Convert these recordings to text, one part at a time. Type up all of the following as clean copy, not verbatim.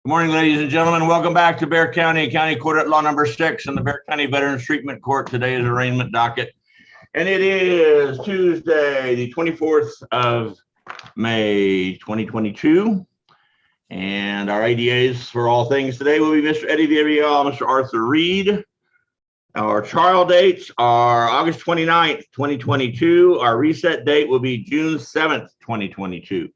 Good morning, ladies and gentlemen. Welcome back to Bexar County Court at Law number 6 and the Bexar County Veterans Treatment Court. Today is arraignment docket. And it is Tuesday, the 24th of May, 2022. And our ADAs for all things today will be Mr. Eddie Villarreal, Mr. Arthur Reed. Our trial dates are August 29th, 2022. Our reset date will be June 7th, 2022.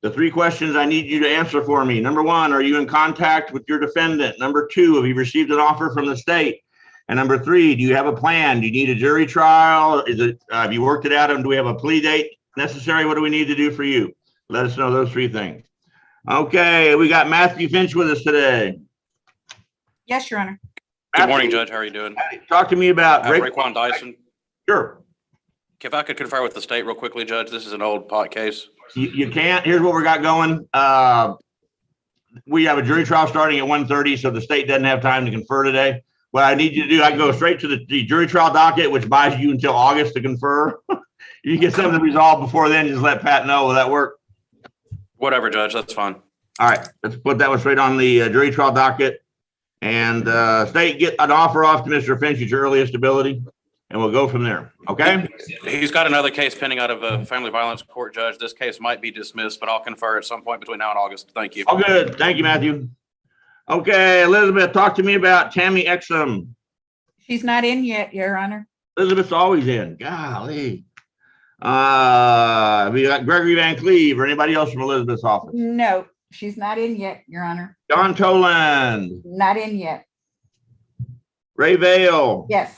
The three questions I need you to answer for me. Number one, are you in contact with your defendant? Number two, have you received an offer from the state? And number three, do you have a plan? Do you need a jury trial? Have you worked it out? And do we have a plea date necessary? What do we need to do for you? Let us know those three things. Okay, we got Matthew Finch with us today. Yes, Your Honor. Good morning, Judge. How are you doing? Talk to me about Raekwon Dyson. Sure. If I could confer with the state real quickly, Judge, this is an old pot case. You can't. Here's what we got going. We have a jury trial starting at 1:30, so the state doesn't have time to confer today. What I need you to do, I can go straight to the jury trial docket, which buys you until August to confer. You get something resolved before then, just let Pat know. Will that work? Whatever, Judge. That's fine. All right. Let's put that one straight on the jury trial docket. And state, get an offer off to Mr. Finch at your earliest ability, and we'll go from there. Okay? He's got another case pending out of a family violence court, Judge. This case might be dismissed, but I'll confer at some point between now and August. Thank you. Oh, good. Thank you, Matthew. Okay, Elizabeth, talk to me about Tammy Exum. She's not in yet, Your Honor. Elizabeth's always in. Golly. We got Gregory Van Cleve or anybody else from Elizabeth's office? No, she's not in yet, Your Honor. John Toland. Not in yet. Ray Vale. Yes.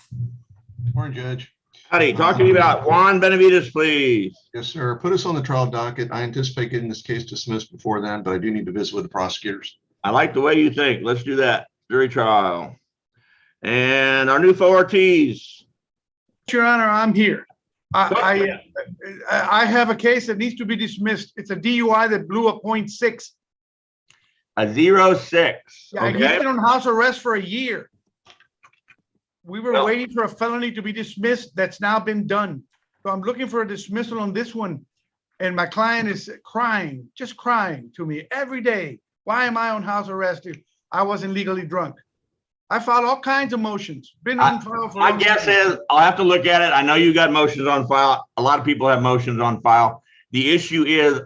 Morning, Judge. Howdy. Talk to me about Juan Benavides, please. Yes, sir. Put us on the trial docket. I anticipate getting this case dismissed before then, but I do need to visit with the prosecutors. I like the way you think. Let's do that. Jury trial. And Arnulfo Ortiz. Your Honor, I'm here. I have a case that needs to be dismissed. It's a DUI that blew a .6. A 0.6. Yeah, he's been on house arrest for a year. We were waiting for a felony to be dismissed. That's now been done. So I'm looking for a dismissal on this one. And my client is crying, just crying to me every day. Why am I on house arrest if I wasn't legally drunk? I filed all kinds of motions. Been on file for. My guess is I'll have to look at it. I know you got motions on file. A lot of people have motions on file. The issue is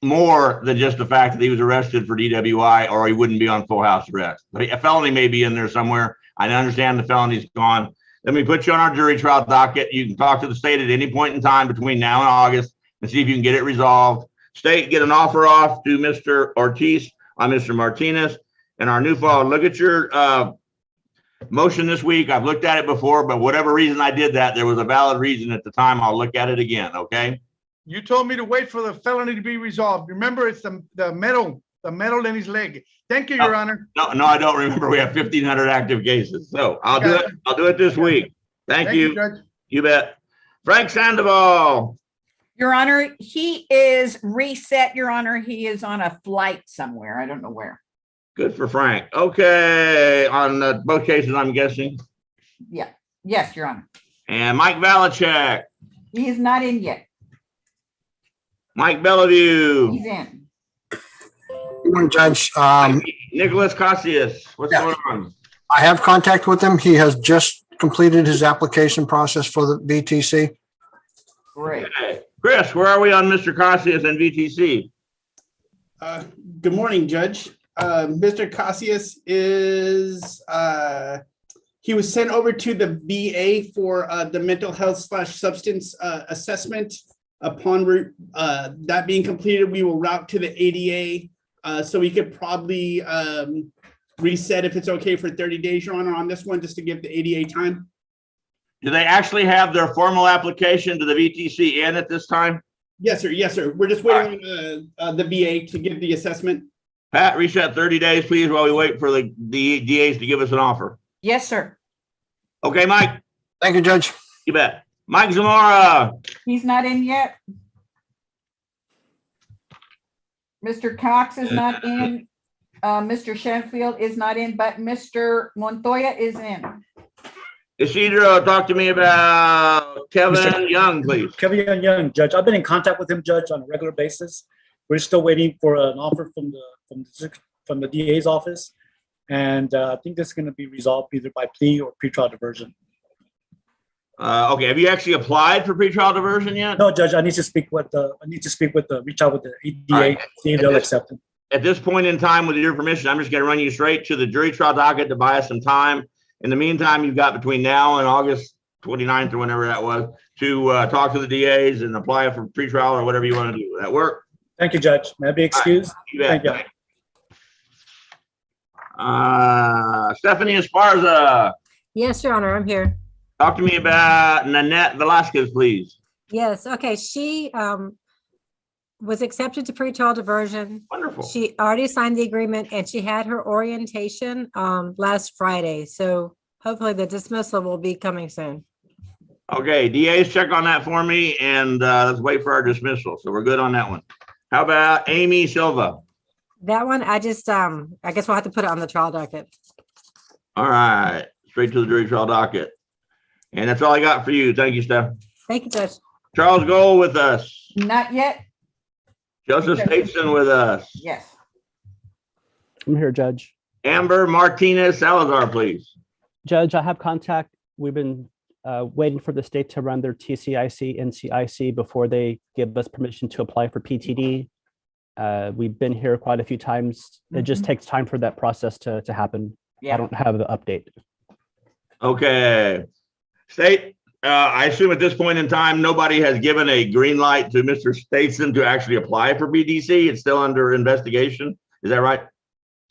more than just the fact that he was arrested for DWI or he wouldn't be on full house arrest. A felony may be in there somewhere. I understand the felony's gone. Let me put you on our jury trial docket. You can talk to the state at any point in time between now and August and see if you can get it resolved. State, get an offer off to Mr. Ortiz on Mr. Martinez. And Arnulfo, look at your motion this week. I've looked at it before, but whatever reason I did that, there was a valid reason at the time. I'll look at it again, okay? You told me to wait for the felony to be resolved. Remember, it's the metal in his leg. Thank you, Your Honor. No, I don't remember. We have 1,500 active cases. So I'll do it. I'll do it this week. Thank you. Judge. You bet. Frank Sandoval. Your Honor, he is reset, Your Honor. He is on a flight somewhere. I don't know where. Good for Frank. Okay. On both cases, I'm guessing. Yeah. Yes, Your Honor. And Mike Valachek. He is not in yet. Mike Bellevue. He's in. Good morning, Judge. Nicholas Cassius. What's going on? I have contact with him. He has just completed his application process for the VTC. Great. Okay. Chris, where are we on Mr. Cassius and VTC? Good morning, Judge. Mr. Cassius is, he was sent over to the VA for the mental health / substance assessment. Upon that being completed, we will route to the ADA. So we could probably reset if it's okay for 30 days, Your Honor, on this one, just to give the ADA time. Do they actually have their formal application to the VTC in at this time? Yes, sir. Yes, sir. We're just waiting on the VA to give the assessment. Pat, reset 30 days, please, while we wait for the DAs to give us an offer. Yes, sir. Okay, Mike. Thank you, Judge. You bet. Mike Zamora. He's not in yet. Mr. Cox is not in. Mr. Sheffield is not in, but Mr. Montoya is in. Isidro, talk to me about Kevin Young, please. Kevin Young, Judge. I've been in contact with him, Judge, on a regular basis. We're still waiting for an offer from the from the DA's office. And I think this is going to be resolved either by plea or pretrial diversion. Okay, have you actually applied for pretrial diversion yet? No, Judge, I need to speak with the, reach out with the All DA, right. see if they'll accept it. At this point in time, with your permission, I'm just gonna run you straight to the jury trial docket to buy us some time. In the meantime, you've got between now and August 29th or whenever that was to talk to the DAs and apply for pretrial or whatever you want to do. Will that work? Thank you, Judge. May I be excused? You bet. Thank you. Stephanie Esparza, Yes, Your Honor, I'm here. talk to me about Nanette Velasquez, please. Yes, okay, she was accepted to pretrial diversion. Wonderful. She already signed the agreement and she had her orientation last Friday. So hopefully the dismissal will be coming soon. Okay, DAs, check on that for me, and let's wait for our dismissal. So we're good on that one. How about Amy Silva? That one, I guess we'll have to put it on the trial docket. All right, straight to the jury trial docket. And that's all I got for you. Thank you, Steph. Thank you, Judge. Charles Gold with us. Not yet. Joseph Stateson with us. Yes. I'm here, Judge. Amber Martinez Salazar, please. Judge, I have contact. We've been waiting for the state to run their TCIC and CIC before they give us permission to apply for PTD. We've been here quite a few times. It just takes time for that process to happen. Yeah. I don't have the update. Okay. State, I assume at this point in time, nobody has given a green light to Mr. Stateson to actually apply for BDC. It's still under investigation. Is that right?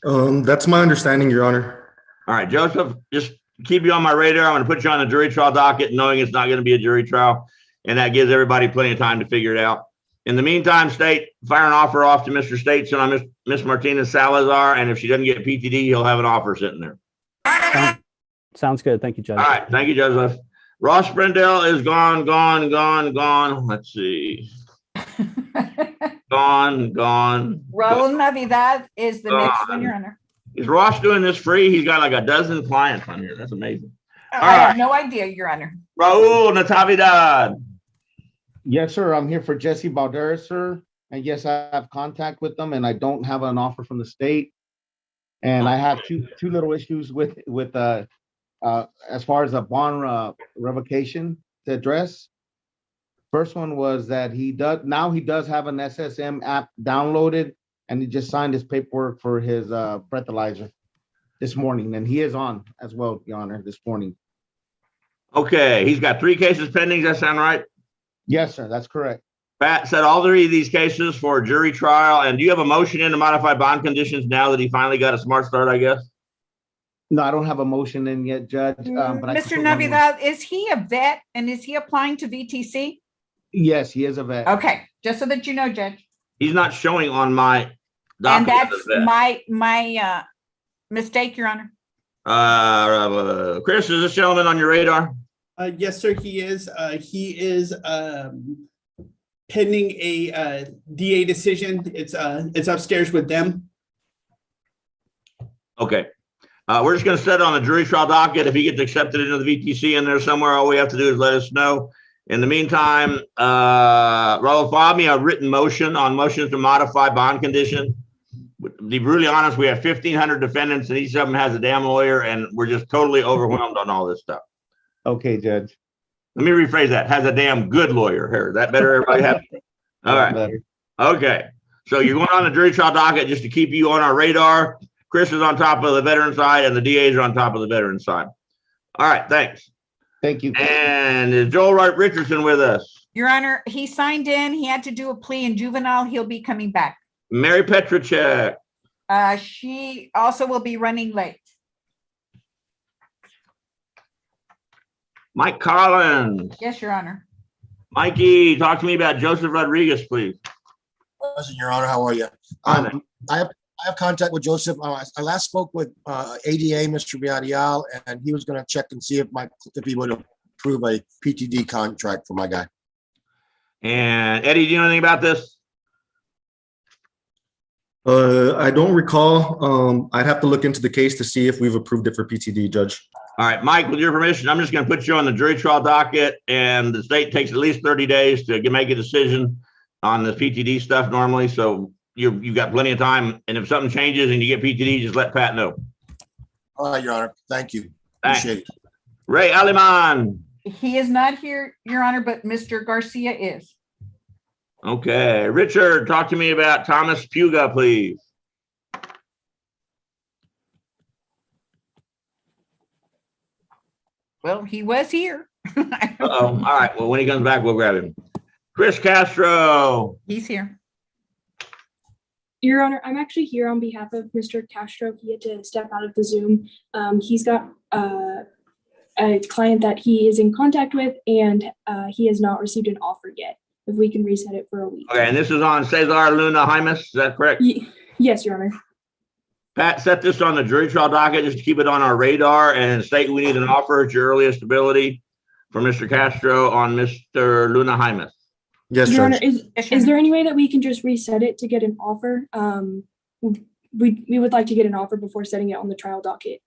That's my understanding, Your Honor. All right, Joseph, just keep you on my radar. I'm going to put you on the jury trial docket, knowing it's not going to be a jury trial. And that gives everybody plenty of time to figure it out. In the meantime, State, fire an offer off to Mr. Stateson on Miss Martinez Salazar. And if she doesn't get PTD, he'll have an offer sitting there. Sounds good. Thank you, Judge. All right. Thank you, Joseph. Ross Brendel is gone. Let's see. Gone. Raul Navidad is the next one, Your Honor. Is Ross doing this free? He's got like a dozen clients on here. That's amazing. I right. have no idea, Your Honor. Raul Natividad. Yes, sir. I'm here for Jesse Balderas, sir. And yes, I have contact with them and I don't have an offer from the state. And I have two little issues with as far as a bond revocation to address. First one was that he does have an SSM app downloaded and he just signed his paperwork for his breathalyzer this morning. And he is on as well, Your Honor, this morning. Okay, he's got 3 cases pending. Does that sound right? Yes, sir. That's correct. Pat said all 3 of these cases for jury trial. And do you have a motion in to modify bond conditions now that he finally got a smart start, I guess? No, I don't have a motion in yet, Judge. But Mr. Navidad, is he a vet and is he applying to VTC? Yes, he is a vet. Okay, just so that you know, Judge. He's not showing on my document. And that's my mistake, Your Honor. Chris, is this gentleman on your radar? Yes, sir, he is. He is pending a DA decision. It's upstairs with them. Okay. We're just going to set it on the jury trial docket. If he gets accepted into the VTC in there somewhere, all we have to do is let us know. In the meantime, Raul, file me a written motion on motions to modify bond condition. To be really honest, we have 1,500 defendants and each of them has a damn lawyer and we're just totally overwhelmed on all this stuff. Okay, Judge. Let me rephrase that. Has a damn good lawyer here. Is that better? Everybody happy? All right. Better. Okay. So you're going on the jury trial docket just to keep you on our radar. Chris is on top of the veteran side and the DAs are on top of the veteran side. All right. Thanks. Thank you. And is Joel Wright Richardson with us? Your Honor, he signed in. He had to do a plea in juvenile. He'll be coming back. Mary Petracek. She also will be running late. Mike Collins. Yes, Your Honor. Mikey, talk to me about Joseph Rodriguez, please. Your Honor, how are you? I have contact with Joseph. I last spoke with ADA, Mr. Villarreal, and he was going to check and see if he would approve a PTD contract for my guy. And Eddie, do you know anything about this? I don't recall. I'd have to look into the case to see if we've approved it for PTD, Judge. All right, Mike, with your permission, I'm just going to put you on the jury trial docket, and the state takes at least 30 days to make a decision on the PTD stuff normally. So you've got plenty of time. And if something changes and you get PTD, just let Pat know. All right, Your Honor. Thank you. Thanks. Appreciate it. Ray Aliman. He is not here, Your Honor, but Mr. Garcia is. Okay, Richard, talk to me about Thomas Puga, please. Well, he was here. Uh-oh. All right. Well, when he comes back, we'll grab him. Chris Castro. He's here. Your Honor, I'm actually here on behalf of Mr. Castro. He had to step out of the Zoom. He's got a client that he is in contact with, and he has not received an offer yet. If we can reset it for a week. Okay, and this is on Cesar Luna Jaimes, is that correct? Yes, Your Honor. Pat, set this on the jury trial docket just to keep it on our radar and state we need an offer at your earliest ability for Mr. Castro on Mr. Luna Jaimes. Yes, Your Judge. Honor, is there any way that we can just reset it to get an offer? We would like to get an offer before setting it on the trial docket.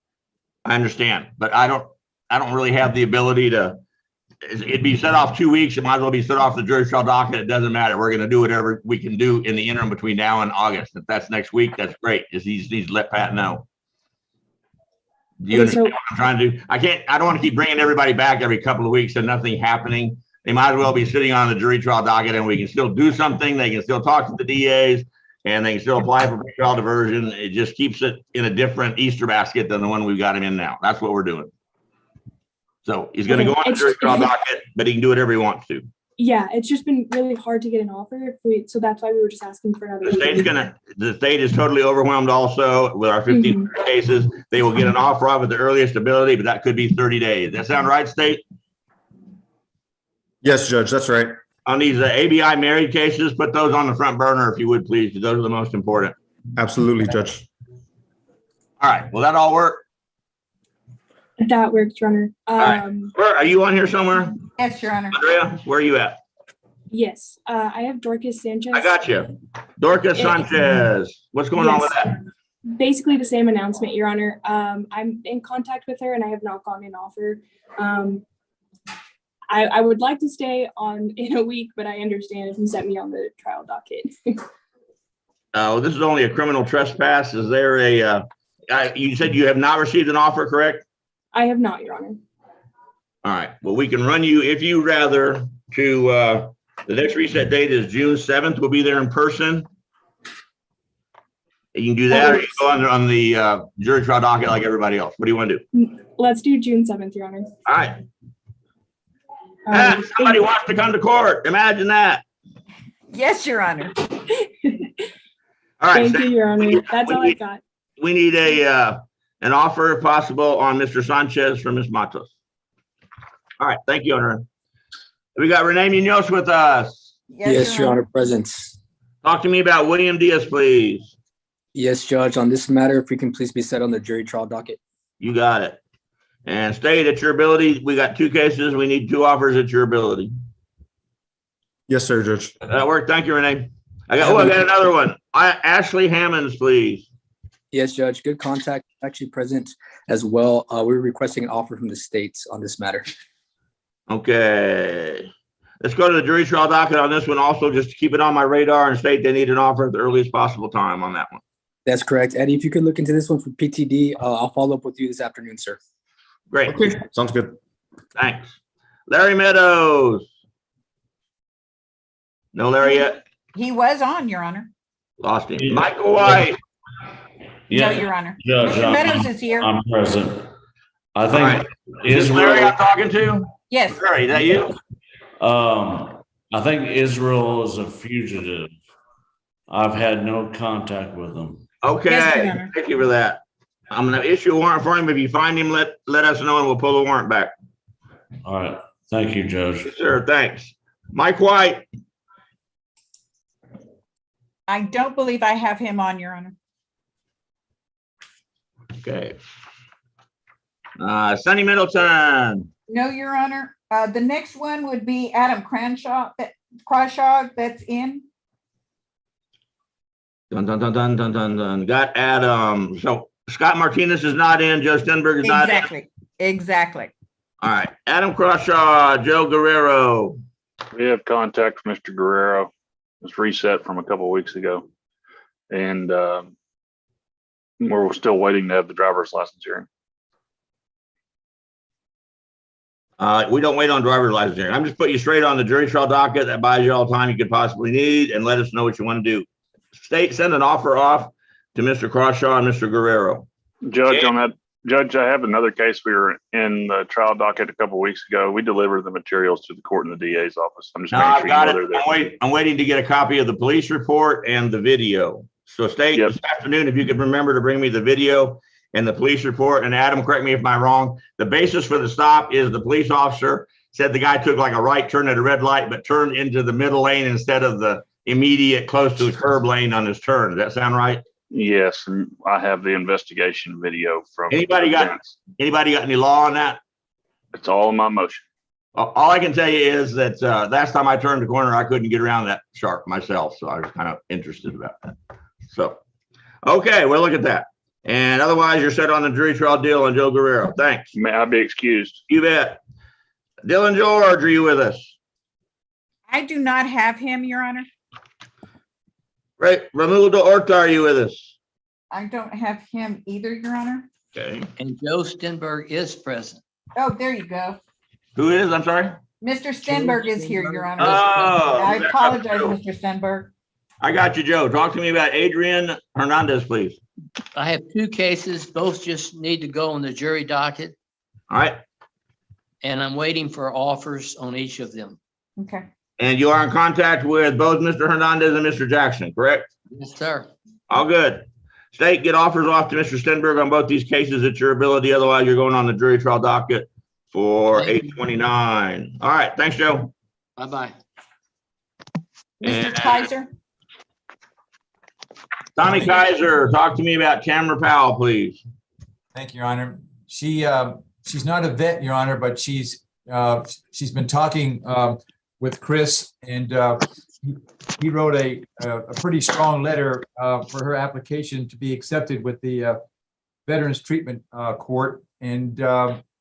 I understand, but I don't really have the ability to, it'd be set off 2 weeks. It might as well be set off the jury trial docket. It doesn't matter. We're going to do whatever we can do in the interim between now and August. If that's next week, that's great. Just needs to let Pat know. Do you understand what I'm trying to do? I don't want to keep bringing everybody back every couple of weeks and nothing happening. They might as well be sitting on the jury trial docket and we can still do something. They can still talk to the DAs and they can still apply for pretrial diversion. It just keeps it in a different Easter basket than the one we've got him in now. That's what we're doing. So he's going to go on the jury trial docket, but he can do whatever he wants to. Yeah, it's just been really hard to get an offer. So that's why we were just asking for another. The state is totally overwhelmed also with our 15 cases. They will get an offer off at the earliest ability, but that could be 30 days. That sound right, state? Yes, Judge, that's right. On these ABI married cases, put those on the front burner if you would, please, because those are the most important. Absolutely, Judge. All right, will that all work? That works, Your Honor. Where are you on here somewhere? Yes, Your Honor. Andrea, where are you at? Yes, I have Dorcas Sanchez. I got you. Dorcas Sanchez. What's going on with that? Basically the same announcement, Your Honor. I'm in contact with her and I have not gotten an offer. I would like to stay on in a week, but I understand if you set me on the trial docket. Oh, this is only a criminal trespass. Is there a, you said you have not received an offer, correct? I have not, Your Honor. All right. Well, we can run you, if you rather, to the next reset date is June 7th. We'll be there in person. You can do that, or you can go on the jury trial docket like everybody else. What do you want to do? Let's do June 7th, Your Honor. All right. Somebody wants to come to court. Imagine that. Yes, Your Honor. All right. Thank you, Your Honor. That's all I got. We need an offer, if possible, on Mr. Sanchez from Ms. Matos. All right. Thank you, Honor. We got Renee Munoz with us. Yes, Your Honor, present. Talk to me about William Diaz, please. Yes, Judge. On this matter, if we can please be set on the jury trial docket. You got it. And state at your ability. We got 2 cases. We need 2 offers at your ability. Yes, sir, Judge. That worked. Thank you, Renee. I got another one. Ashley Hammonds, please. Yes, Judge. Good contact. Actually present as well. We're requesting an offer from the states on this matter. Okay. Let's go to the jury trial docket on this one also, just to keep it on my radar and state they need an offer at the earliest possible time on that one. That's correct. Eddie, if you could look into this one for PTD, I'll follow up with you this afternoon, sir. Great. Okay, sounds good. Thanks. Larry Meadows. No Larry yet? He was on, Your Honor. Lost him. Michael White. No, Your Honor. Judge, Mr. Meadows is here. I'm present. I think Right. Is this Larry I'm talking to? Yes. Larry, is that you? I think Israel is a fugitive. I've had no contact with him. Okay. Yes, Your Honor. Thank you for that. I'm going to issue a warrant for him. If you find him, let us know and we'll pull the warrant back. All right. Thank you, Judge. Yes, sir. Thanks. Mike White. I don't believe I have him on, Your Honor. Okay. Sonny Middleton. No, Your Honor. The next one would be Adam Crawshaw that's in. Dun, dun, dun, dun, dun, dun, dun. Got Adam. So Scott Martinez is not in. Joe Stenberg is not in. Exactly. All right. Adam Crawshaw, Joe Guerrero. We have contact from Mr. Guerrero. It was reset from a couple of weeks ago. and we're still waiting to have the driver's license hearing. We don't wait on driver's license hearing. I'm just putting you straight on the jury trial docket. That buys you all the time you could possibly need, and let us know what you want to do. State, send an offer off to Mr. Crawshaw and Mr. Guerrero. Judge, on that, Judge, I have another case. We were in the trial docket a couple of weeks ago. We delivered the materials to the court in the DA's office. I'm just No, making I've sure got you know it. they're there. I'm waiting to get a copy of the police report and the video. So State, Yep. this afternoon, if you could remember to bring me the video and the police report. And Adam, correct me if I'm wrong. The basis for the stop is the police officer said the guy took like a right turn at a red light, but turned into the middle lane instead of the immediate close to the curb lane on his turn. Does that sound right? Yes, and I have the investigation video from. Anybody got any law on that? It's all in my motion. All I can tell you is that last time I turned the corner, I couldn't get around that sharp myself. So I was kind of interested about that. So, okay, we'll look at that. And otherwise, you're set on the jury trial deal on Joe Guerrero. Thanks. May I be excused? You bet. Dylan George, are you with us? I do not have him, Your Honor. Great. Ramuldo Orta, are you with us? I don't have him either, Your Honor. Okay. And Joe Stenberg is present. Oh, there you go. Who is? I'm sorry. Mr. Stenberg is here, Your Honor. Oh, I that's apologize, Joe. Mr. Stenberg. I got you, Joe. Talk to me about Adrian Hernandez, please. I have two cases. Both just need to go on the jury docket, All right. and I'm waiting for offers on each of them. Okay. And you are in contact with both Mr. Hernandez and Mr. Jackson, correct? Yes, sir. All good. State, get offers off to Mr. Stenberg on both these cases at your ability. Otherwise, you're going on the jury trial docket for 8/29. All right. Thanks, Joe. Bye-bye. Mr. And Kaiser? Tommy Kaiser, talk to me about Tamara Powell, please. Thank you, Your Honor. She's not a vet, Your Honor, but she's been talking with Chris, and he wrote a pretty strong letter for her application to be accepted with the Veterans Treatment Court, and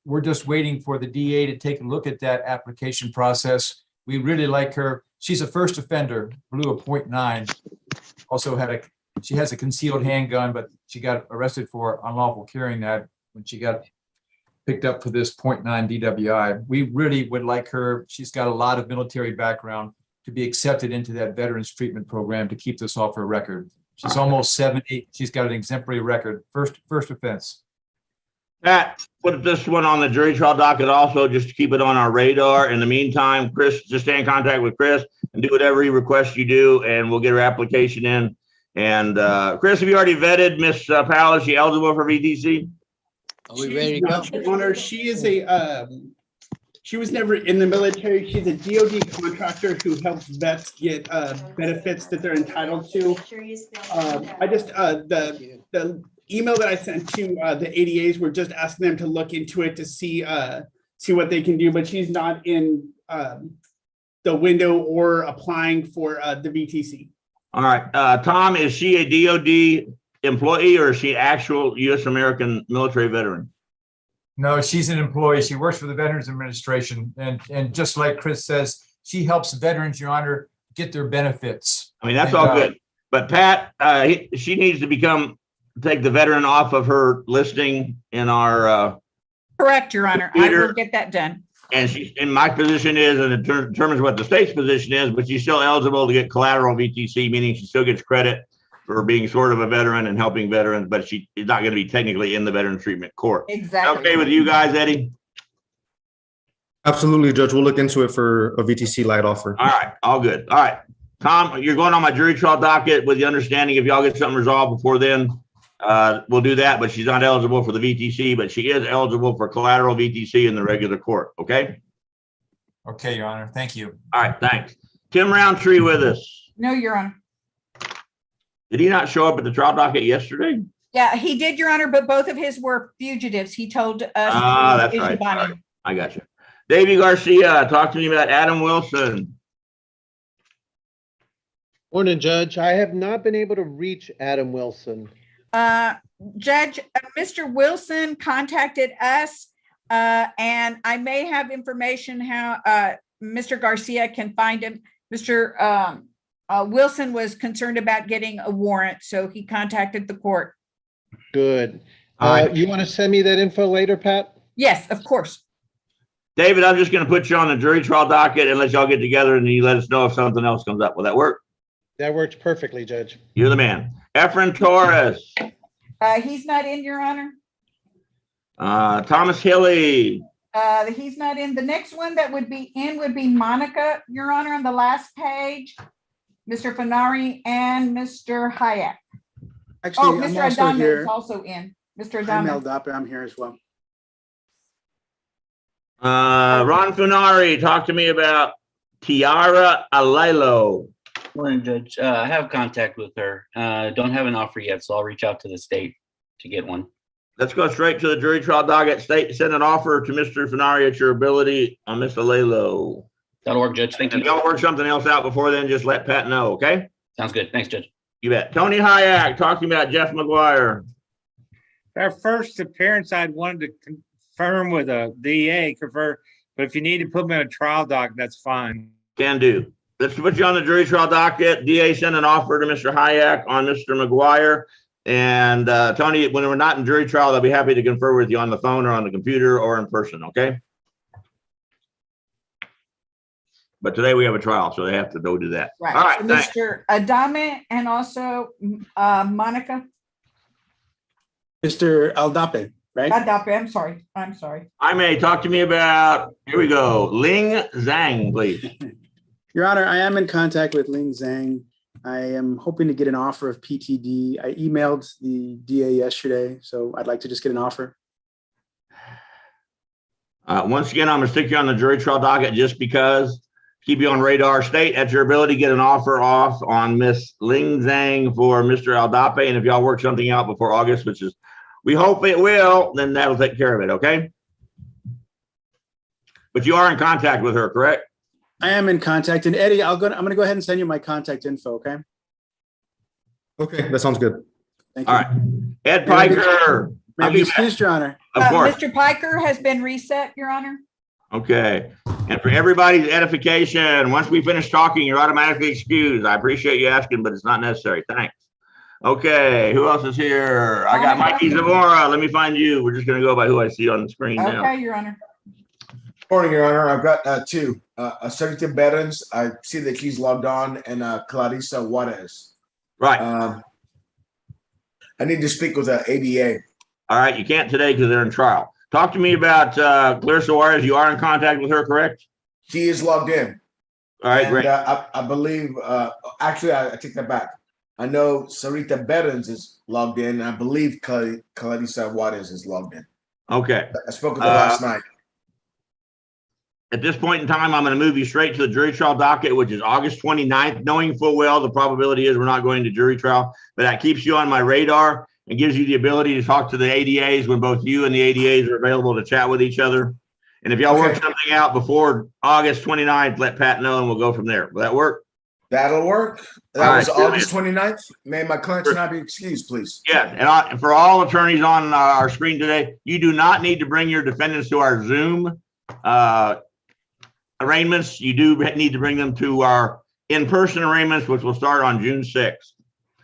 we're just waiting for the DA to take a look at that application process. We really like her. She's a first offender, blew a .9. Also she has a concealed handgun, but she got arrested for unlawful carrying that when she got picked up for this .9 DWI. We really would like her. She's got a lot of military background to be accepted into that Veterans Treatment Program to keep this off her record. She's almost 70. She's got an exemplary record. First offense. Pat, put this one on the jury trial docket also, just to keep it on our radar. In the meantime, Chris, just stay in contact with Chris and do whatever he requests you do, and we'll get her application in. And Chris, have you already vetted Miss Powell? Is she eligible for VTC? Are we ready to go? Your Honor, she is she was never in the military. She's a DOD contractor who helps vets get benefits that they're entitled to. I just, the email that I sent to the ADAs, we're just asking them to look into it to see what they can do, but she's not in the window or applying for the VTC. All right. Tom, is she a DOD employee or is she actual U.S. American military veteran? No, she's an employee. She works for the Veterans Administration. And just like Chris says, she helps veterans, Your Honor, get their benefits. I mean, that's all good. But Pat, she needs to take the veteran off of her listing in our. Correct, Your Honor. I will get that done. And she's in my position is, and it determines what the state's position is, but she's still eligible to get collateral VTC, meaning she still gets credit for being sort of a veteran and helping veterans, but she is not going to be technically in the Veterans Treatment Court. Exactly. Okay with you guys, Eddie? Absolutely, Judge. We'll look into it for a VTC light offer. All right. All good. All right. Tom, you're going on my jury trial docket with the understanding if y'all get something resolved before then, we'll do that, but she's not eligible for the VTC, but she is eligible for collateral VTC in the regular court. Okay. Okay, Your Honor. Thank you. All right. Thanks. Tim Roundtree with us. No, Your Honor. Did he not show up at the trial docket yesterday? Yeah, he did, Your Honor, but both of his were fugitives. He told us. That's right. All right. I got you. Davey Garcia, talk to me about Adam Wilson. Morning, Judge. I have not been able to reach Adam Wilson. Judge, Mr. Wilson contacted us, and I may have information how Mr. Garcia can find him. Mr. Wilson was concerned about getting a warrant, so he contacted the court. Good. All right. You want to send me that info later, Pat? Yes, of course. David, I'm just going to put you on the jury trial docket and let y'all get together and you let us know if something else comes up. Will that work? That works perfectly, Judge. You're the man. Efren Torres, He's not in, Your Honor. Thomas Hilly, He's not in. The next one that would be in would be Monica, Your Honor, on the last page. Mr. Fenari and Mr. Hayek. Actually, I'm Mr. also Adame here. is also in. Mr. I'm Adame. Doppel. I'm here as well. Ron Funari, talk to me about Tiara Alilo. Morning, Judge. I have contact with her. Don't have an offer yet, so I'll reach out to the state to get one. Let's go straight to the jury trial docket. State, send an offer to Mr. Funari at your ability on Ms. Alilo. That'll work, Judge. Thank you. If y'all work something else out before then, just let Pat know, okay? Sounds good. Thanks, Judge. You bet. Tony Hayek, talk to me about Jeff McGuire. Our first appearance, I'd wanted to confirm with a DA, but if you need to put me on a trial doc, that's fine. Can do. Let's put you on the jury trial docket. DA sent an offer to Mr. Hayek on Mr. McGuire. And Tony, when we're not in jury trial, I'll be happy to confer with you on the phone or on the computer or in person, okay? But today we have a trial, so they have to go do that. Right. All right, So thanks. Mr. Adame and also Monica. Mr. Aldape, right? Adape, I'm sorry. I'm sorry. I may talk to me about, here we go, Ling Zhang, please. Your Honor, I am in contact with Ling Zhang. I am hoping to get an offer of PTD. I emailed the DA yesterday, so I'd like to just get an offer. Once again, I'm gonna stick you on the jury trial docket just because, keep you on radar. State at your ability, get an offer off on Miss Ling Zhang for Mr. Aldape. And if y'all work something out before August, which is, we hope it will, then that'll take care of it, okay? But you are in contact with her, correct? I am in contact, and Eddie, I'm gonna go ahead and send you my contact info, okay? Okay, that sounds good. Thank you. All right. Ed Piker. May I be excused, Your Honor? Of course. Mr. Piker has been reset, Your Honor. Okay. And for everybody's edification, once we finish talking, you're automatically excused. I appreciate you asking, but it's not necessary. Thanks. Okay, who else is here? I got Mikey Zamora. Let me find you. We're just going to go by who I see on the screen now. Okay, Your Honor. Morning, Your Honor. I've got two. Sergio Berens, I see that he's logged on, and Clarissa Juarez. Right. I need to speak with ADA. All right, you can't today because they're in trial. Talk to me about Clarissa Juarez. You are in contact with her, correct? She is logged in. All right, And, great. I believe, actually, I take that back. I know Sarita Berens is logged in, and I believe Clarissa Juarez is logged in. Okay. I spoke with her last night. At this point in time, I'm going to move you straight to the jury trial docket, which is August 29th, knowing full well the probability is we're not going to jury trial, but that keeps you on my radar and gives you the ability to talk to the ADAs when both you and the ADAs are available to chat with each other. And if y'all work something out before August 29th, let Pat know and we'll go from there. Will that work? That'll work. That All was right, August 29th. May my clients not be excused, please. Yeah, and for all attorneys on our screen today, you do not need to bring your defendants to our Zoom arraignments. You do need to bring them to our in-person arraignments, which will start on June 6th.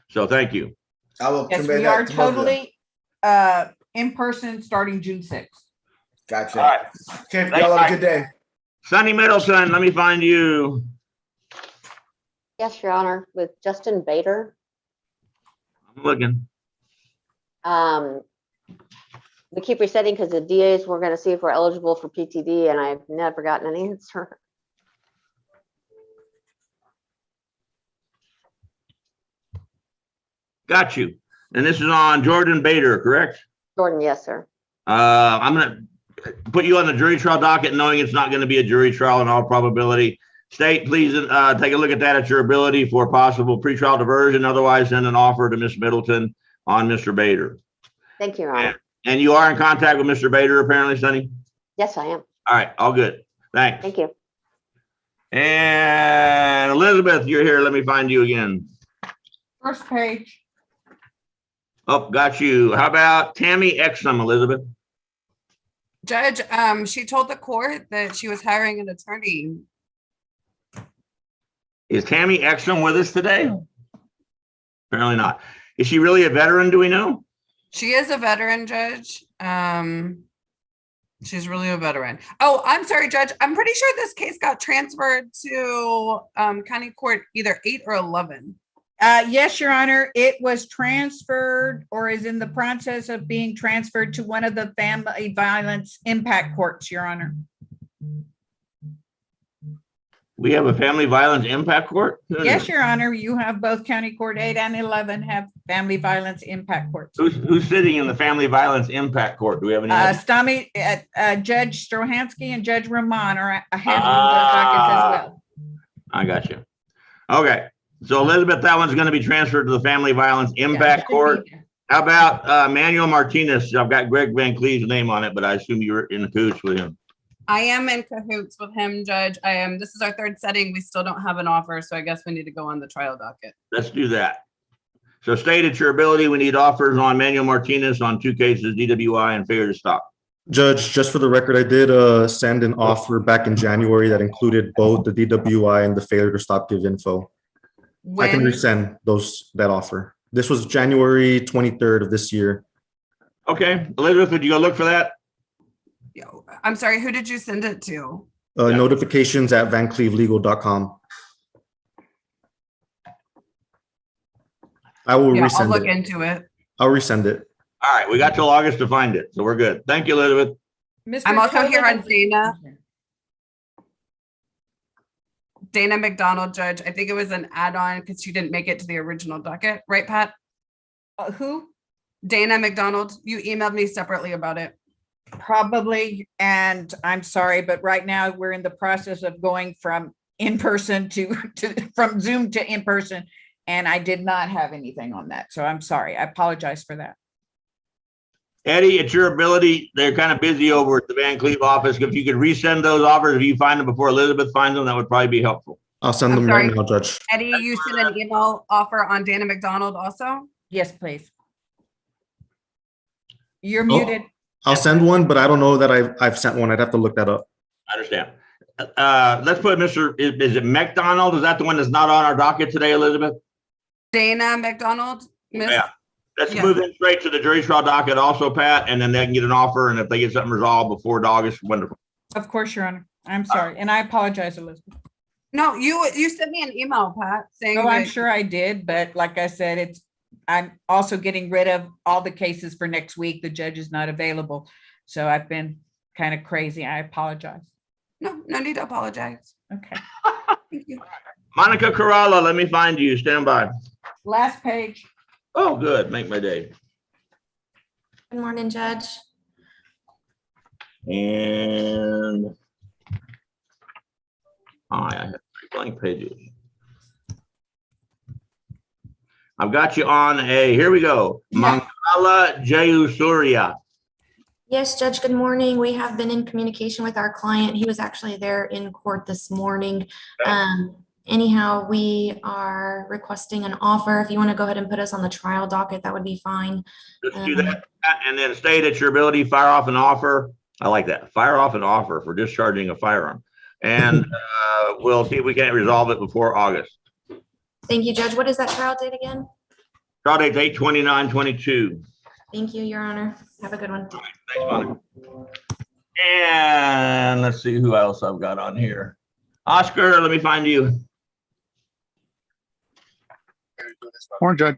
So thank you. I will Yes, we are totally in person starting June 6th. Gotcha. All right. Okay, Thanks, y'all have Mike. a good day. Sonny Middleton, let me find you. Yes, Your Honor, with Justin Bader. I'm looking. We keep resetting because the DAs were going to see if we're eligible for PTD, and I've never gotten an answer. Got you. And this is on Jordan Bader, correct? Jordan, yes, sir. I'm going to put you on the jury trial docket, knowing it's not going to be a jury trial in all probability. State, please take a look at that at your ability for possible pretrial diversion. Otherwise, send an offer to Ms. Middleton on Mr. Bader. Thank you, Your Honor. And you are in contact with Mr. Bader, apparently, Sonny? Yes, I am. All right, all good. Thanks. Thank you. And Elizabeth, you're here. Let me find you again. First page. Oh, got you. How about Tammy Exum, Elizabeth? Judge, she told the court that she was hiring an attorney. Is Tammy Exum with us today? Apparently not. Is she really a veteran? Do we know? She is a veteran, Judge. She's really a veteran. Oh, I'm sorry, Judge. I'm pretty sure this case got transferred to County Court either 8 or 11. Yes, Your Honor, it was transferred or is in the process of being transferred to one of the family violence impact courts, Your Honor. We have a family violence impact court? Yes, Your Honor, you have both County Court 8 and 11 have family violence impact courts. Who's sitting in the family violence impact court? Do we have any? Judge Strohansky and Judge Rahman are handling those dockets as well. I got you. Okay. So Elizabeth, that one's going to be transferred to the family violence impact court. How about Manuel Martinez? I've got Greg Van Cleve's name on it, but I assume you're in the cahoots with him. I am in cahoots with him, Judge. This is our third setting. We still don't have an offer, so I guess we need to go on the trial docket. Let's do that. So state at your ability, we need offers on Manuel Martinez on 2 cases, DWI and failure to stop. Judge, just for the record, I did send an offer back in January that included both the DWI and the failure to stop give info. I can resend that offer. This was January 23rd of this year. Okay, Elizabeth, would you go look for that? I'm sorry, who did you send it to? Notifications at vanclevelegal.com. I will resend it. I'll look into it. I'll resend it. All right, we got till August to find it, so we're good. Thank you, Elizabeth. I'm also here on Dana McDonald, Judge. I think it was an add-on because she didn't make it to the original docket, right, Pat? Who? Dana McDonald. You emailed me separately about it. Probably, and I'm sorry, but right now we're in the process of going from in-person from Zoom to in-person, and I did not have anything on that, so I'm sorry. I apologize for that. Eddie, at your ability, they're kind of busy over at the Van Cleve office. If you could resend those offers, if you find them before Elizabeth finds them, that would probably be helpful. I'll send them right now, Judge. Eddie, you sent an email offer on Dana McDonald also? Yes, please. You're muted. I'll send one, but I don't know that I've sent one. I'd have to look that up. I understand. Let's put Mr. Is it McDonald? Is that the one that's not on our docket today, Elizabeth? Dana McDonald? Yeah. Let's move in straight to the jury trial docket also, Pat, and then they can get an offer. And if they get something resolved before August, wonderful. Of course, Your Honor. I'm sorry. And I apologize, Elizabeth. No, you sent me an email, Pat, saying No, I'm sure I did. But like I said, I'm also getting rid of all the cases for next week. The judge is not available. So I've been kind of crazy. I apologize. No need to apologize. Okay. Thank you. Monica Corrala, let me find you. Stand by. Last page. Oh, good. Make my day. Good morning, Judge. And I have 3 blank pages. I've got you on here we go. Mangala Jayusuriya. Yes, Judge, good morning. We have been in communication with our client. He was actually there in court this morning. Anyhow, we are requesting an offer. If you want to go ahead and put us on the trial docket, that would be fine. Let's do that. And then state at your ability, fire off an offer. I like that. Fire off an offer for discharging a firearm. And we'll see if we can't resolve it before August. Thank you, Judge. What is that trial date again? Trial date's 8/29/22. Thank you, Your Honor. Have a good one. Thanks, Monica. And let's see who else I've got on here. Oscar, let me find you. Morning, Judge.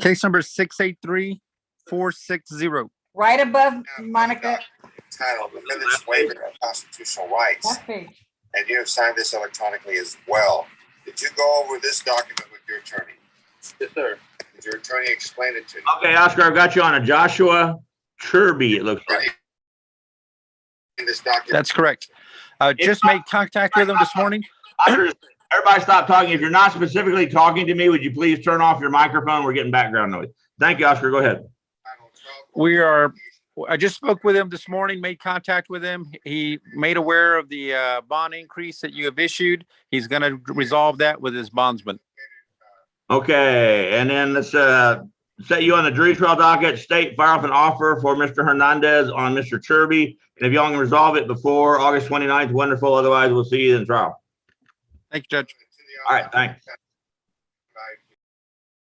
Case number 683460. Right above Monica. Titled Amendments Waiving of Constitutional Rights. Last page. And you have signed this electronically as well. Did you go over this document with your attorney? Yes, sir. Did your attorney explain it to you? Okay, Oscar, I've got you on a Joshua Kirby, it looks like. In this document. That's correct. Just made contact with him this morning. Everybody stop talking. If you're not specifically talking to me, would you please turn off your microphone? We're getting background noise. Thank you, Oscar. Go ahead. I just spoke with him this morning, made contact with him. He made aware of the bond increase that you have issued. He's going to resolve that with his bondsman. Okay, and then let's set you on the jury trial docket. State, fire off an offer for Mr. Hernandez on Mr. Chirby. And if y'all can resolve it before August 29th, wonderful. Otherwise, we'll see you in trial. Thank you, Judge. All right, thanks.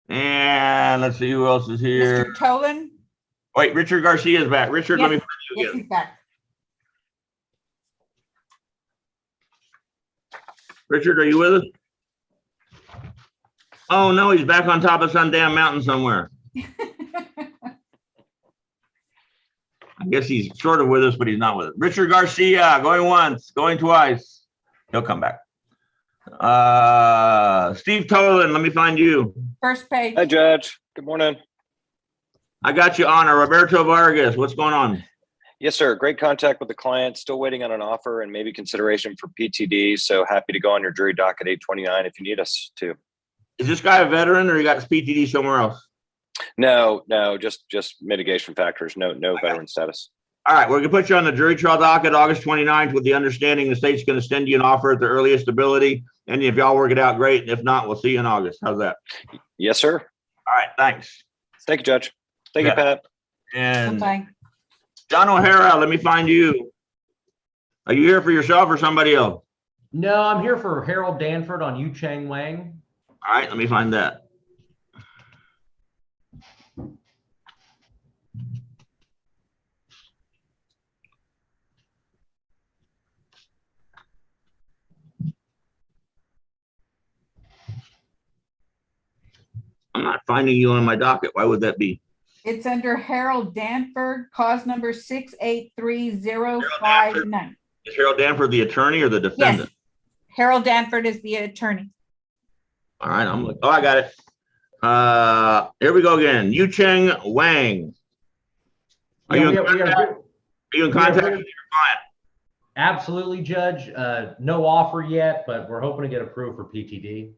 And let's see who else is here. Mr. Tolan? Wait, Richard Garcia is back. Richard, let me Yes, find you yes, again. he's back. Richard, are you with us? Oh, no, he's back on top of some damn mountain somewhere. I guess he's sort of with us, but he's not with us. Richard Garcia, going once, going twice. He'll come back. Steve Tolan, let me find you. First page. Hi, Judge. Good morning. I got you on. Roberto Vargas, what's going on? Yes, sir. Great contact with the client. Still waiting on an offer and maybe consideration for PTD. So happy to go on your jury docket 829 if you need us to. Is this guy a veteran or he got his PTD somewhere else? No, just mitigation factors. No veteran status. All right, we're gonna put you on the jury trial docket August 29th with the understanding the state's gonna send you an offer at the earliest ability. And if y'all work it out, great. And if not, we'll see you in August. How's that? Yes, sir. All right, thanks. Thank you, Judge. Thank you, Pat. And Bye. John O'Hara, let me find you. Are you here for yourself or somebody else? No, I'm here for Harold Danford on Yu Chang Wang. All right, let me find that. I'm not finding you on my docket. Why would that be? It's under Harold Danford, cause number 683059. Is Harold Danford the attorney or the defendant? Yes, Harold Danford is the attorney. All right, I'm looking. Oh, I got it. Here we go again. Yu Cheng Wang. Are you in contact with your client? Absolutely, Judge. No offer yet, but we're hoping to get approved for PTD.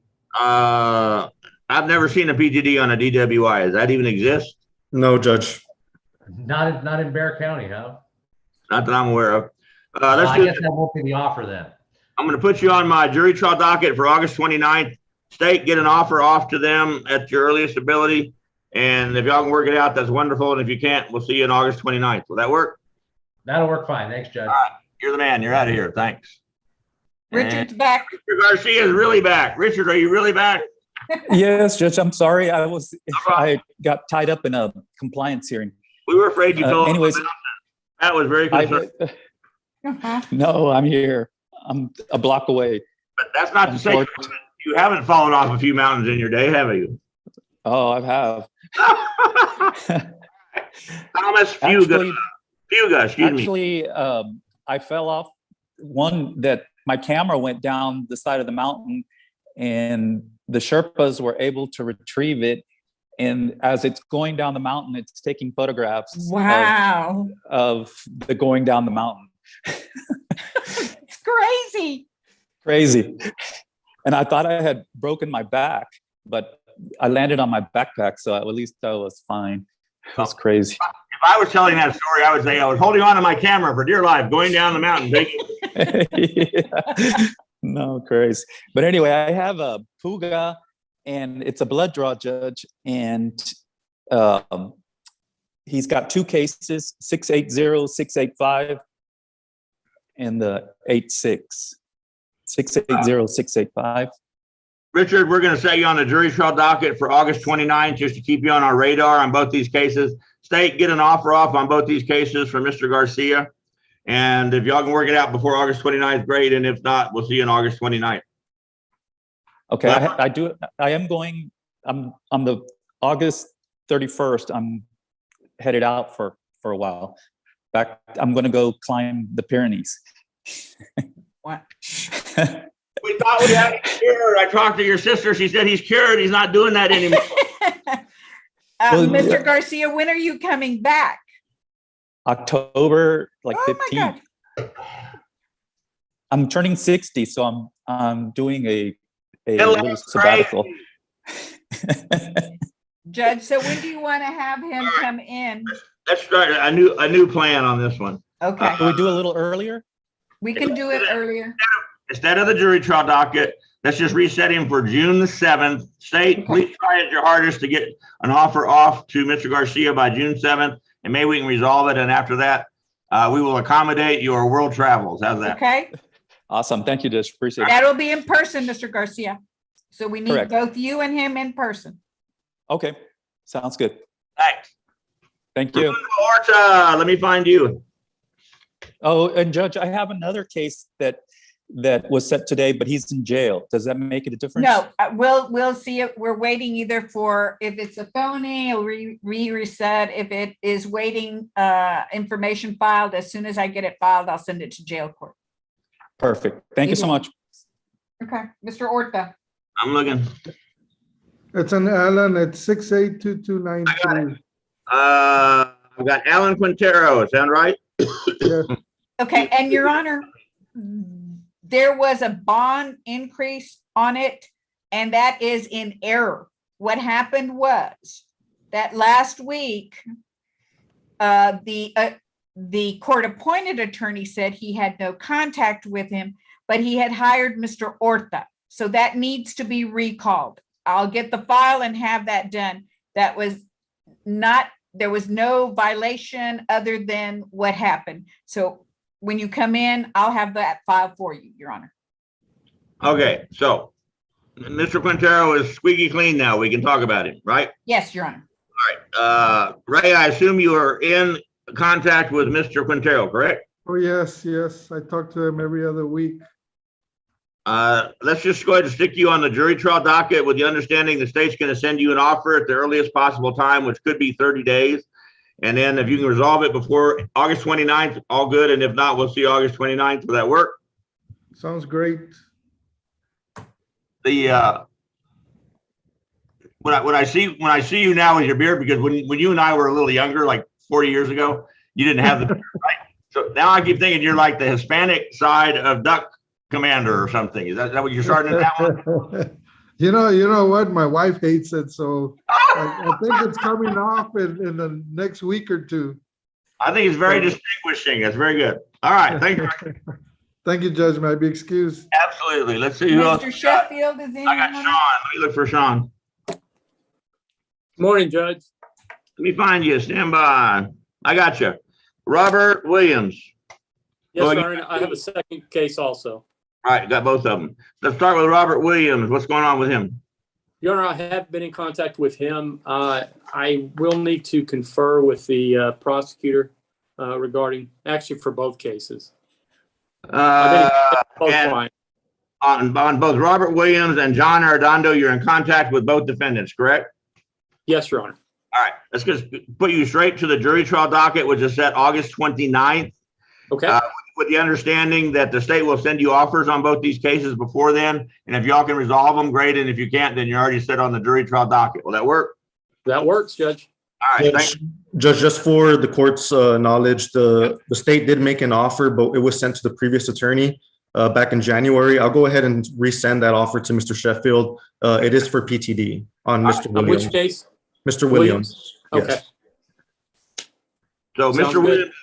I've never seen a PTD on a DWI. Does that even exist? No, Judge. Not in Bear County, huh? Not that I'm aware of. I guess that won't be the offer then. I'm going to put you on my jury trial docket for August 29th. State, get an offer off to them at your earliest ability. And if y'all can work it out, that's wonderful. And if you can't, we'll see you on August 29th. Will that work? That'll work fine. Thanks, Judge. All right. You're the man. You're out of here. Thanks. Richard's back. Richard Garcia is really back. Richard, are you really back? Yes, Judge, I'm sorry. I got tied up in a compliance hearing. We were afraid you fell off the anyways, mountain. That was very concerned. No, I'm here. I'm a block away. But that's not to say you haven't fallen off a few mountains in your day, have you? Oh, I have. Thomas Fuga, excuse me. Actually, I fell off one that my camera went down the side of the mountain and the Sherpas were able to retrieve it. And as it's going down the mountain, it's taking photographs of the going down the mountain. It's crazy. Crazy. And I thought I had broken my back, but I landed on my backpack. So at least I was fine. It was crazy. If I was telling that story, I would say I was holding on to my camera for dear life, going down the mountain. Yeah. No, crazy. But anyway, I have a Puga and it's a blood draw, Judge. And he's got two cases, 680, 685, and the 86. 680, 685. Richard, we're going to set you on the jury trial docket for August 29th, just to keep you on our radar on both these cases. State, get an offer off on both these cases for Mr. Garcia. And if y'all can work it out before August 29th, great. And if not, we'll see you on August 29th. Okay, I'm on the August 31st. I'm headed out for a while. I'm going to go climb the Pyrenees. What? We thought we had him cured. I talked to your sister. She said he's cured. He's not doing that anymore. Mr. Garcia, when are you coming back? October 15th. My God. I'm turning 60, so I'm doing a little sabbatical. Judge, so when do you want to have him come in? Let's start a new plan on this one. Okay. Can we do a little earlier? We can do it earlier. Instead of the jury trial docket, let's just reset him for June the 7th. State, please try at your hardest to get an offer off to Mr. Garcia by June 7th, and maybe we can resolve it. And after that, we will accommodate your world travels. How's that? Okay. Awesome. Thank you, Judge. Appreciate it. That'll be in person, Mr. Garcia. So we need Correct. both you and him in person. Okay, sounds good. Thanks. Thank you. Orta, let me find you. Oh, and Judge, I have another case that was set today, but he's in jail. Does that make it a difference? No, we'll see it. We're waiting either for, if it's a felony, it'll reset. If it is waiting, information filed, as soon as I get it filed, I'll send it to jail court. Perfect. Thank you so much. Okay, Mr. Orta. I'm looking. It's an Alan at 682293. I've got Alan Quintero. Sound right? Yes. Okay, and Your Honor, there was a bond increase on it, and that is in error. What happened was that last week, the court-appointed attorney said he had no contact with him, but he had hired Mr. Orta. So that needs to be recalled. I'll get the file and have that done. That was not, there was no violation other than what happened. So when you come in, I'll have that file for you, Your Honor. Okay, so Mr. Quintero is squeaky clean now. We can talk about him, right? Yes, Your Honor. All right. Ray, I assume you are in contact with Mr. Quintero, correct? Oh, yes, yes. I talk to him every other week. Let's just go ahead and stick you on the jury trial docket with the understanding the state's going to send you an offer at the earliest possible time, which could be 30 days. And then if you can resolve it before August 29th, all good. And if not, we'll see August 29th. Will that work? Sounds great. The when I see you now with your beard, because when you and I were a little younger, like 40 years ago, you didn't have the beard, right? So now I keep thinking you're like the Hispanic side of Duck Commander or something. Is that what you're starting at that one? You know what? My wife hates it, so I think it's coming off in the next week or two. I think it's very distinguishing. That's very good. All right, thank you. Thank you, Judge. May I be excused? Absolutely. Let's see who else. Mr. Sheffield is in. I got Sean. Let me look for Sean. Morning, Judge. Let me find you. Stand by. I got you. Robert Williams. Yes, Go sir. ahead. And I have a second case also. All right, got both of them. Let's start with Robert Williams. What's going on with him? Your Honor, I have been in contact with him. I will need to confer with the prosecutor regarding, actually for both cases. Both clients. On both Robert Williams and John Arredondo, you're in contact with both defendants, correct? Yes, Your Honor. All right, let's just put you straight to the jury trial docket, which is set August 29th. Okay. With the understanding that the state will send you offers on both these cases before then. And if y'all can resolve them, great. And if you can't, then you're already set on the jury trial docket. Will that work? That works, Judge. All right, thanks. Judge, just for the court's knowledge, the state did make an offer, but it was sent to the previous attorney back in January. I'll go ahead and resend that offer to Mr. Sheffield. It is for PTD on Mr. Williams. Which case? Mr. Williams. Okay. Yes. So Sounds Mr. good. Williams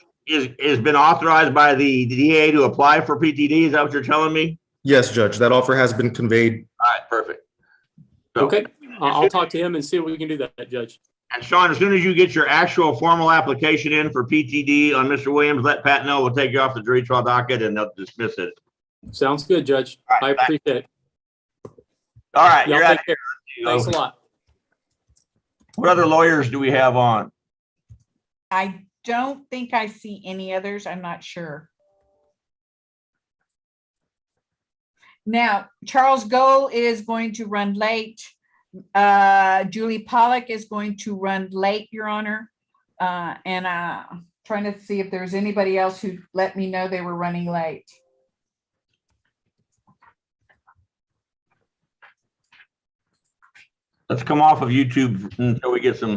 has been authorized by the DA to apply for PTD. Is that what you're telling me? Yes, Judge. That offer has been conveyed. All right, perfect. So, Okay. I'll talk to him and see if we can do that, Judge. And Sean, as soon as you get your actual formal application in for PTD on Mr. Williams, let Pat know. We'll take you off the jury trial docket and they'll dismiss it. Sounds good, Judge. I appreciate it. All right, Y'all you're out take care. Thanks a lot. What other lawyers do we have on? I don't think I see any others. I'm not sure. Now, Charles Gold is going to run late. Julie Pollock is going to run late, Your Honor. And trying to see if there's anybody else who let me know they were running late. Let's come off of YouTube until we get some